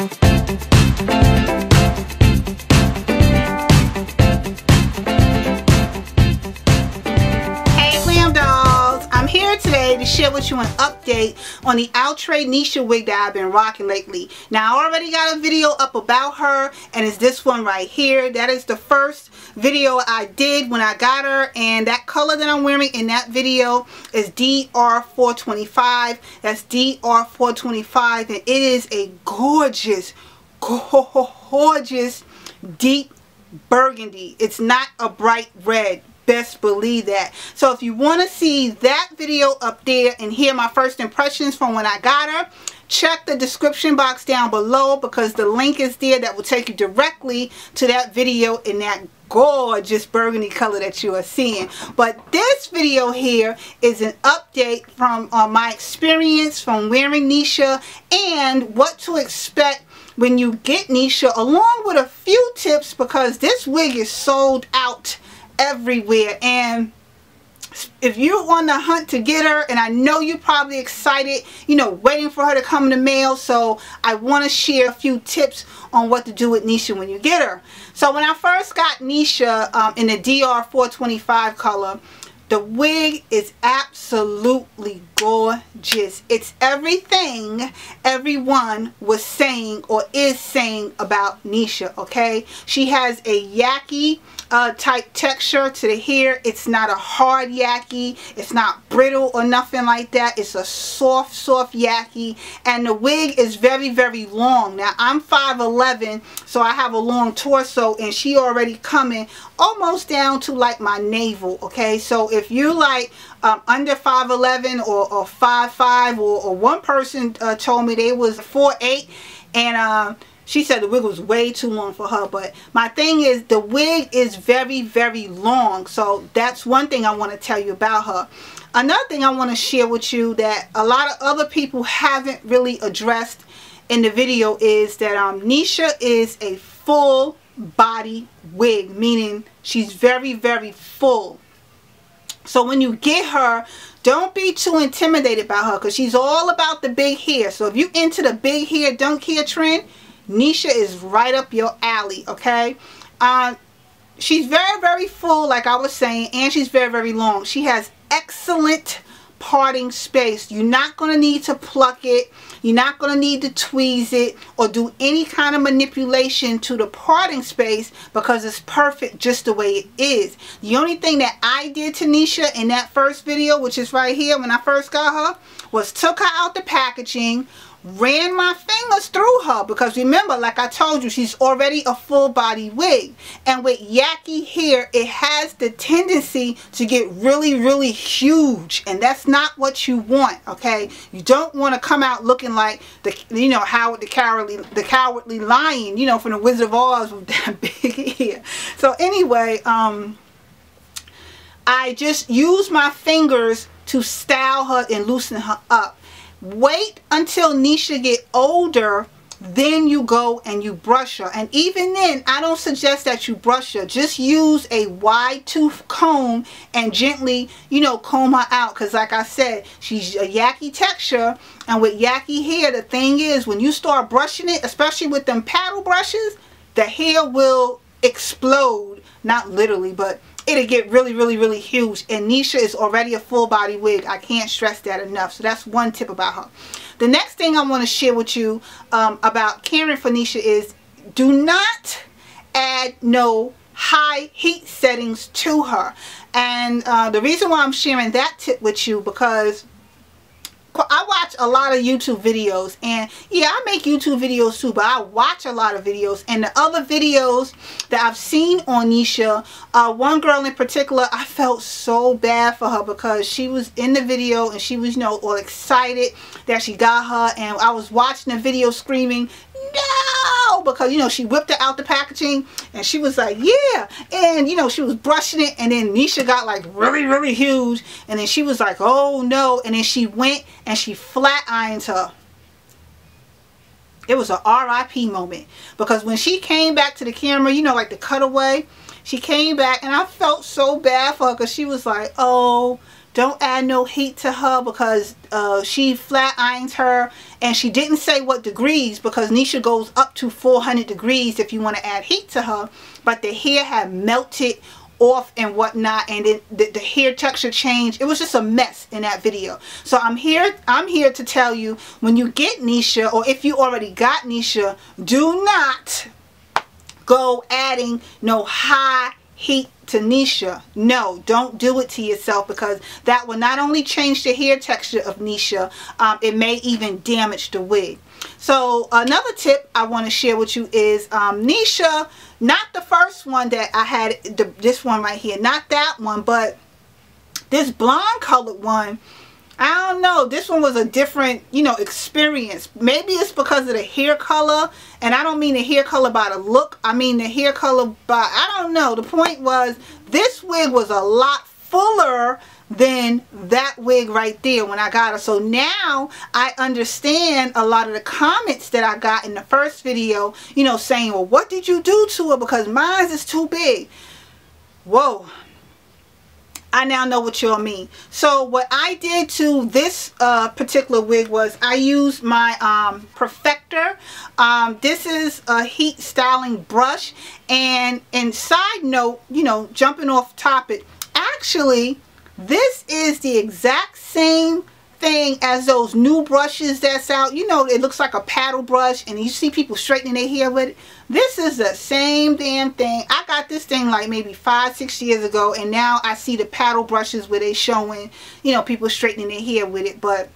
To share with you an update on the Outre Nisha wig that I've been rocking lately. Now I already got a video up about her, and it's this one right here. That is the first video I did when I got her, and that color that I'm wearing in that video is DR425. That's DR425, and it is a gorgeous deep burgundy. It's not a bright red. Best believe that. So if you want to see that video up there and hear my first impressions from when I got her, check the description box down below, because the link is there that will take you directly to that video in that gorgeous burgundy color that you are seeing. But this video here is an update from my experience from wearing Nisha and what to expect when you get Nisha, along with a few tips, because this wig is sold out everywhere. And if you're on the hunt to get her, and I know you're probably excited, you know, waiting for her to come in the mail, so I want to share a few tips on what to do with Nisha when you get her. So when I first got Nisha in the DR425 color, the wig is absolutely gorgeous. It's everything everyone was saying or is saying about Nisha, okay? She has a yaki type texture to the hair. It's not a hard yaki. It's not brittle or nothing like that. It's a soft yaki. And the wig is very, very long. Now, I'm 5'11", so I have a long torso, and she already coming almost down to like my navel, okay? So if you like under 5'11", or 5'5", or one person told me they was 4'8", and she said the wig was way too long for her. But my thing is, the wig is very, very long. So that's one thing I want to tell you about her. Another thing I want to share with you that a lot of other people haven't really addressed in the video is that Nisha is a full body wig, meaning she's very, very full. So when you get her, don't be too intimidated by her, because she's all about the big hair. So if you into the big hair, don't care trend, Nisha is right up your alley, okay? She's very, very full, like I was saying, and she's very, very long. She has excellent parting space. You're not going to need to pluck it. You're not going to need to tweeze it or do any kind of manipulation to the parting space, because it's perfect just the way it is. The only thing that I did to Nisha in that first video, which is right here when I first got her, was took her out the packaging, ran my fingers through her, because remember, like I told you, she's already a full body wig, and with yaki hair, it has the tendency to get really, really huge, and that's not what you want, okay? You don't want to come out looking like the, you know, Howard the cowardly lion, you know, from the Wizard of Oz with that big hair. So anyway, I just use my fingers to style her and loosen her up. Wait until Nisha get older, then you go and you brush her. And even then, I don't suggest that you brush her. Just use a wide tooth comb and gently, you know, comb her out. Because like I said, she's a yaki texture. And with yaki hair, the thing is, when you start brushing it, especially with them paddle brushes, the hair will explode. Not literally, but it'll get really, really, really huge. And Nisha is already a full body wig. I can't stress that enough. So that's one tip about her. The next thing I want to share with you about caring for Nisha is, do not add no high heat settings to her. And the reason why I'm sharing that tip with you, because I watch a lot of YouTube videos, and yeah, I make YouTube videos too, but I watch a lot of videos. And the other videos that I've seen on Nisha, one girl in particular, I felt so bad for her, because she was in the video and she was, you know, all excited that she got her, and I was watching the video screaming, no, because, you know, she whipped it out the packaging and she was like, yeah, and, you know, she was brushing it, and then Nisha got like really, really huge, and then she was like, oh no, and then she went and she flat ironed her. It was a RIP moment, because when she came back to the camera, you know, like the cutaway, she came back, and I felt so bad for her, because she was like, oh Don't add no heat to her because she flat irons her, and she didn't say what degrees because Nisha goes up to 400 degrees if you want to add heat to her. But the hair had melted off and whatnot, and then the hair texture changed. It was just a mess in that video. So I'm here to tell you, when you get Nisha, or if you already got Nisha, do not go adding no high heat to Nisha. No, don't do it to yourself, because that will not only change the hair texture of Nisha, it may even damage the wig. So another tip I want to share with you is Nisha, not the first one that I had, this one right here, not that one, but this blonde colored one. I don't know, this one was a different, you know, experience. Maybe it's because of the hair color, and I don't mean the hair color by the look, I mean the hair color by, I don't know. The point was, this wig was a lot fuller than that wig right there when I got her. So now I understand a lot of the comments that I got in the first video, you know, saying, well, what did you do to her because mine is too big. Whoa. I now know what y'all mean. So what I did to this particular wig was I used my Perfector. This is a heat styling brush. And side note, you know, jumping off topic, actually this is the exact same thing as those new brushes that's out. You know, it looks like a paddle brush, and you see people straightening their hair with it. This is the same damn thing. I got this thing like maybe 5-6 years ago, and now I see the paddle brushes where they showing, you know, people straightening their hair with it. But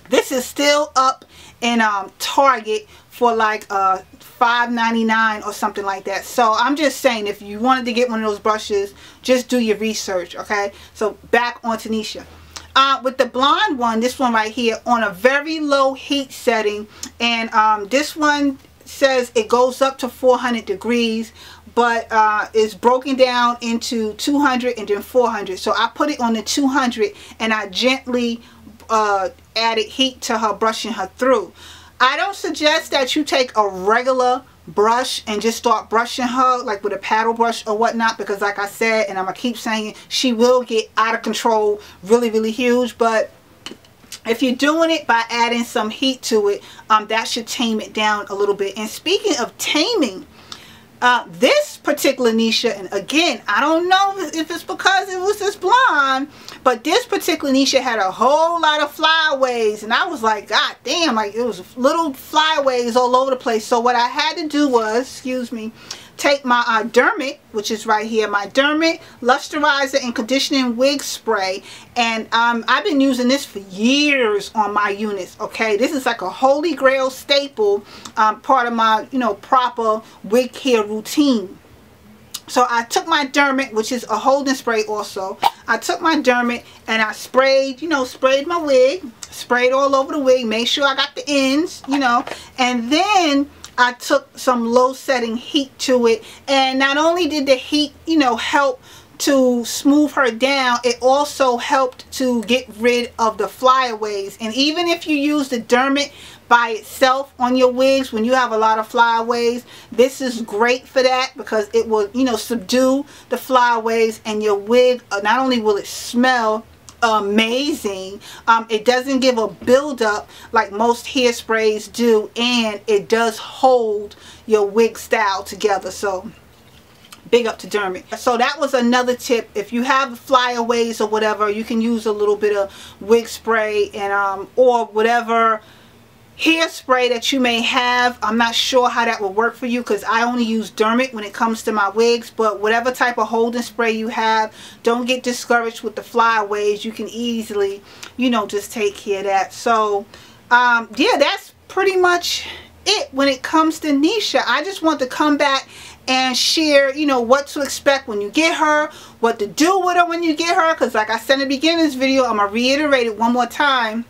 this is still up in Target for like $5.99 or something like that. So I'm just saying, if you wanted to get one of those brushes, just do your research, okay? So back on Nisha. With the blonde one, this one right here, on a very low heat setting, and this one says it goes up to 400 degrees, but it's broken down into 200 and then 400. So I put it on the 200, and I gently added heat to her, brushing her through. I don't suggest that you take a regular brush and just start brushing her like with a paddle brush or whatnot, because like I said, and I'm gonna keep saying, she will get out of control really huge. But if you're doing it by adding some heat to it, that should tame it down a little bit. And speaking of taming, this particular Nisha, and again, I don't know if it's because it was this blonde, but this particular Nisha had a whole lot of flyaways, and I was like, God damn, like it was little flyaways all over the place. So what I had to do was, excuse me, take my Dermot, which is right here, my Dermot Lusterizer and Conditioning Wig Spray, and I've been using this for years on my units, okay? This is like a holy grail staple, part of my, you know, proper wig care routine. So I took my Dermot, which is a holding spray also. I took my Dermot and I sprayed, you know, sprayed my wig, sprayed all over the wig, made sure I got the ends, you know, and then I took some low setting heat to it. And not only did the heat, you know, help to smooth her down, it also helped to get rid of the flyaways. And even if you use the Dermot by itself on your wigs, when you have a lot of flyaways, this is great for that, because it will, you know, subdue the flyaways, and your wig, not only will it smell amazing, it doesn't give a buildup like most hairsprays do, and it does hold your wig style together. So big up to Dermot. So that was another tip. If you have flyaways or whatever, you can use a little bit of wig spray and or whatever hairspray that you may have. I'm not sure how that will work for you, because I only use Dermot when it comes to my wigs. But whatever type of holding spray you have, don't get discouraged with the flyaways. You can easily, you know, just take care of that. So yeah, that's pretty much it when it comes to Nisha. I just want to come back and share, you know, what to expect when you get her, what to do with her when you get her, because like I said in the beginning of this video, I'm gonna reiterate it one more time,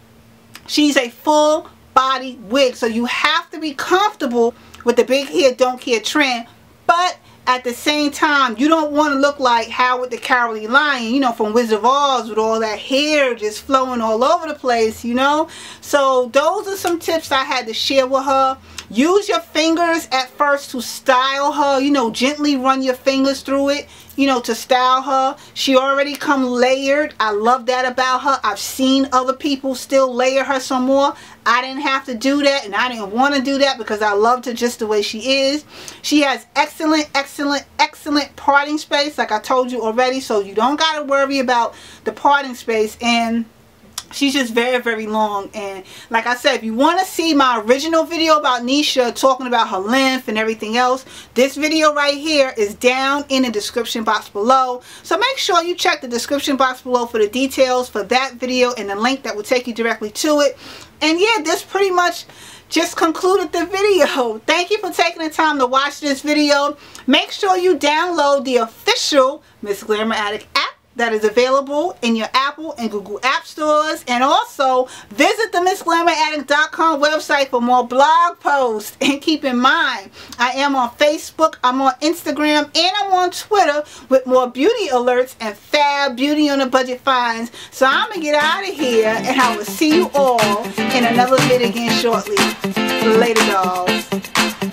she's a full body wig, so you have to be comfortable with the big hair don't care trend. But at the same time, you don't want to look like Howard the Cowardly Lion, you know, from Wizard of Oz, with all that hair just flowing all over the place, you know. So those are some tips I had to share with her. Use your fingers at first to style her. You know, gently run your fingers through it, you know, to style her. She already come layered. I love that about her. I've seen other people still layer her some more. I didn't have to do that, and I didn't want to do that because I loved her just the way she is. She has excellent, excellent, excellent parting space, like I told you already, so you don't got to worry about the parting space. And she's just very, very long. And like I said, if you want to see my original video about Nisha, talking about her length and everything else, this video right here is down in the description box below. So make sure you check the description box below for the details for that video and the link that will take you directly to it. And yeah, this pretty much just concluded the video. Thank you for taking the time to watch this video. Make sure you download the official Miss Glamour Addict app that is available in your Apple and Google App Stores. And also visit the MissGlamourAddict.com website for more blog posts. And keep in mind, I am on Facebook, I'm on Instagram, and I'm on Twitter with more beauty alerts and fab beauty on a budget finds. So I'm going to get out of here, and I will see you all in another video again shortly. Later, dolls.